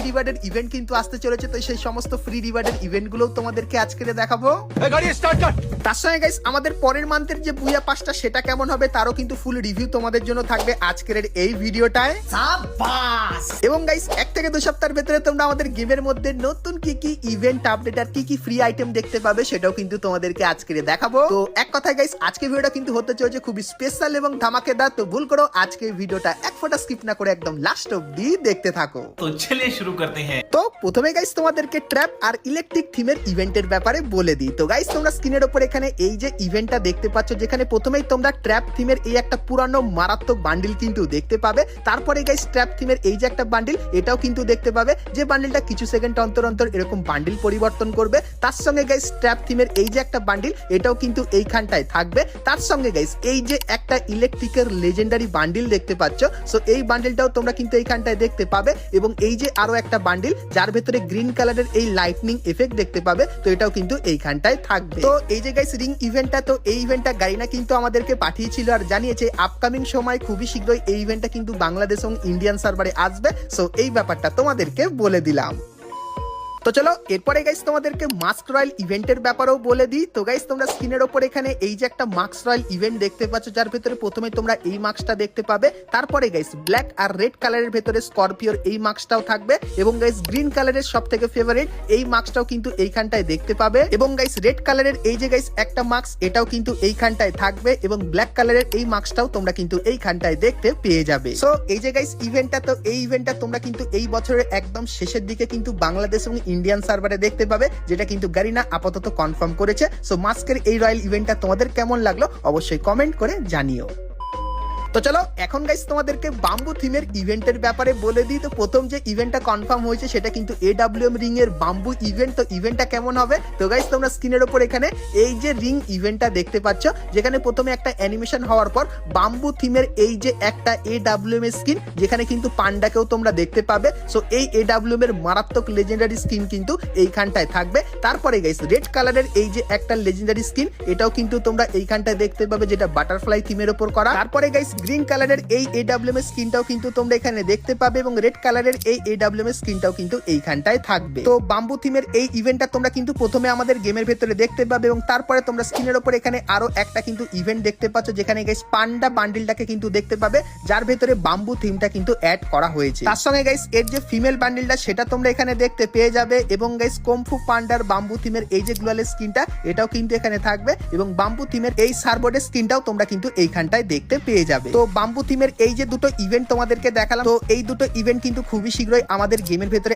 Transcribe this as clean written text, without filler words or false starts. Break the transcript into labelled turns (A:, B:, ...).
A: রিওয়ার্ডের event কিন্তু আসতে চলেছে, তো সেই সমস্ত ফ্রি রিওয়ার্ডের ইভেন্ট গুলো তোমাদেরকে আজকে দেখাবো। তার সঙ্গে গাইস আমাদের পরের মান্থের যে বুয়া পাসটা সেটা কেমন হবে তারও কিন্তু ফুল রিভিউ তোমাদের জন্য থাকবে আজকের এই ভিডিওটায়। এবং গাইস 1 থেকে 2 সপ্তাহের ভেতরে তোমরা আমাদের গেমের মধ্যে নতুন কি কি ইভেন্ট আপডেট আর কি কি ফ্রি আইটেম দেখতে পাবে সেটাও কিন্তু তোমাদেরকে আজকে দেখাবো। তো এক কথায় গাইস আজকে ভিডিওটা কিন্তু হতে চলেছে খুবই স্পেশাল এবং ধামাকেদার। তো ভুল করো আজকে ভিডিওটা এক ফোঁটা স্কিপ না করে একদম লাস্ট অবধি দেখতে থাকো।
B: তো চলিए শুরু করতে हैं।
A: তো প্রথমে গাইস তোমাদেরকে ট্র্যাপ আর ইলেকট্রিক থিমের ইভেন্টের ব্যাপারে বলে দিই। তো গাইস তোমরা স্ক্রিনের উপর এখানে এই যে ইভেন্টটা দেখতে পাচ্ছ, যেখানে প্রথমেই তোমরা ট্র্যাপ থিমের এই একটা পুরানো মারাত্মক বান্ডিল কিন্তু দেখতে পাবে। তারপরে গাইস ট্র্যাপ থিমের এই যে একটা বান্ডিল এটাও কিন্তু দেখতে পাবে, যে বান্ডিলটা কিছু সেকেন্ড অন্তর অন্তর এরকম বান্ডিল পরিবর্তন করবে। তার সঙ্গে গাইস ট্র্যাপ থিমের এই যে একটা বান্ডিল এটাও কিন্তু এইখানটায় থাকবে। তার সঙ্গে গাইস এই যে একটা ইলেকট্রিকের লেজেন্ডারি বান্ডিল দেখতে পাচ্ছ, সো এই বান্ডিলটাও তোমরা কিন্তু এইখানটায় দেখতে পাবে। এবং এই যে আরো একটা বান্ডিল যার ভেতরে গ্রিন কালারের এই লাইটনিং এফেক্ট দেখতে পাবে, তো এটাও কিন্তু এইখানটায় থাকবে। তো এই যে গাইস রিং ইভেন্টটা, তো এই ইভেন্টটা গারিনা কিন্তু আমাদেরকে পাঠিয়েছিল আর জানিয়েছে আপকামিং সময় খুবই শীঘ্রই এই ইভেন্টটা কিন্তু বাংলাদেশ এবং ইন্ডিয়ান সার্ভারে আসবে। সো এই ব্যাপারটা তোমাদেরকে বলে দিলাম। তো চলো এরপরে গাইস তোমাদেরকে মাস্ক রয়্যাল ইভেন্টের ব্যাপারেও বলে দিই। তো গাইস তোমরা স্ক্রিনের ওপর এখানে এই যে একটা মাস্ক রয়্যাল ইভেন্ট দেখতে পাচ্ছ, যার ভেতরে প্রথমে তোমরা এই মাস্কটা দেখতে পাবে। তারপরে গাইস ব্ল্যাক আর রেড কালারের ভেতরে স্করপিওর এই মাস্কটাও থাকবে। এবং গাইস গ্রিন কালারের সব থেকে ফেভারিট এই মাস্কটাও কিন্তু এইখানটায় দেখতে পাবে। এবং গাইস রেড কালারের এই যে গাইস একটা মাস্ক এটাও কিন্তু এইখানটায় থাকবে। এবং ব্ল্যাক কালারের এই মাস্কটাও তোমরা কিন্তু এইখানটায় দেখতে পেয়ে যাবে। সো এই যে গাইস ইভেন্টটা, তো এই ইভেন্টটা তোমরা কিন্তু এই বছরের একদম শেষের দিকে কিন্তু বাংলাদেশ এবং ইন্ডিয়ান সার্ভারে দেখতে পাবে, যেটা কিন্তু গারিনা আপাতত কনফার্ম করেছে। সো মাস্কের এই রয়্যাল ইভেন্টটা তোমাদের কেমন লাগলো অবশ্যই কমেন্ট করে জানিও। তো চলো এখন গাইস তোমাদেরকে বাম্বু থিমের ইভেন্টের ব্যাপারে বলে দিই। তো প্রথম যে ইভেন্টটা কনফার্ম হয়েছে সেটা কিন্তু AWM রিং এর বাম্বু ইভেন্ট। তো ইভেন্টটা কেমন হবে, তো গাইস তোমরা স্ক্রিনের উপর এখানে এই যে রিং ইভেন্টটা দেখতে পাচ্ছ, যেখানে প্রথমে একটা অ্যানিমেশন হওয়ার পর বাম্বু থিমের এই যে একটা AWM এর স্কিন, যেখানে কিন্তু পান্ডাকেও তোমরা দেখতে পাবে। সো এই AWM এর মারাত্মক লেজেন্ডারি স্কিন কিন্তু এইখানটায় থাকবে। তারপরে গাইস রেড কালারের এই যে একটা লেজেন্ডারি স্কিন এটাও কিন্তু তোমরা এইখানটায় দেখতে পাবে, যেটা বাটারফ্লাই থিমের উপর করা। তারপরে গাইস গ্রিন কালারের এই AWM এর স্কিনটাও কিন্তু তোমরা এখানে দেখতে পাবে এবং রেড কালারের এই AWM এর স্কিনটাও কিন্তু এইখানটায় থাকবে। তো বাম্বু থিমের এই ইভেন্টটা তোমরা কিন্তু প্রথমে আমাদের গেমের ভেতরে দেখতে পাবে এবং তারপরে তোমরা স্ক্রিনের উপর এখানে আরো একটা কিন্তু ইভেন্ট দেখতে পাচ্ছ, যেখানে গাইস পান্ডা বান্ডিলটাকে কিন্তু দেখতে পাবে, যার ভেতরে বাম্বু থিমটা কিন্তু অ্যাড করা হয়েছে। তার সঙ্গে গাইস এর যে ফিমেল বান্ডিলটা সেটা তোমরা এখানে দেখতে পেয়ে যাবে। এবং গাইস কমফু পান্ডার বাম্বু থিমের এই যে গ্লোয়ালের স্কিনটা এটাও কিন্তু এখানে থাকবে। এবং বাম্বু থিমের এই সার্বোর্ডের স্কিনটাও তোমরা কিন্তু এইখানটায় দেখতে পেয়ে যাবে। তো বাম্বু থিমের এই যে দুটো ইভেন্ট তোমাদেরকে দেখালাম, তো এই দুটো ইভেন্ট কিন্তু খুবই শীঘ্রই আমাদের গেমের ভেতরে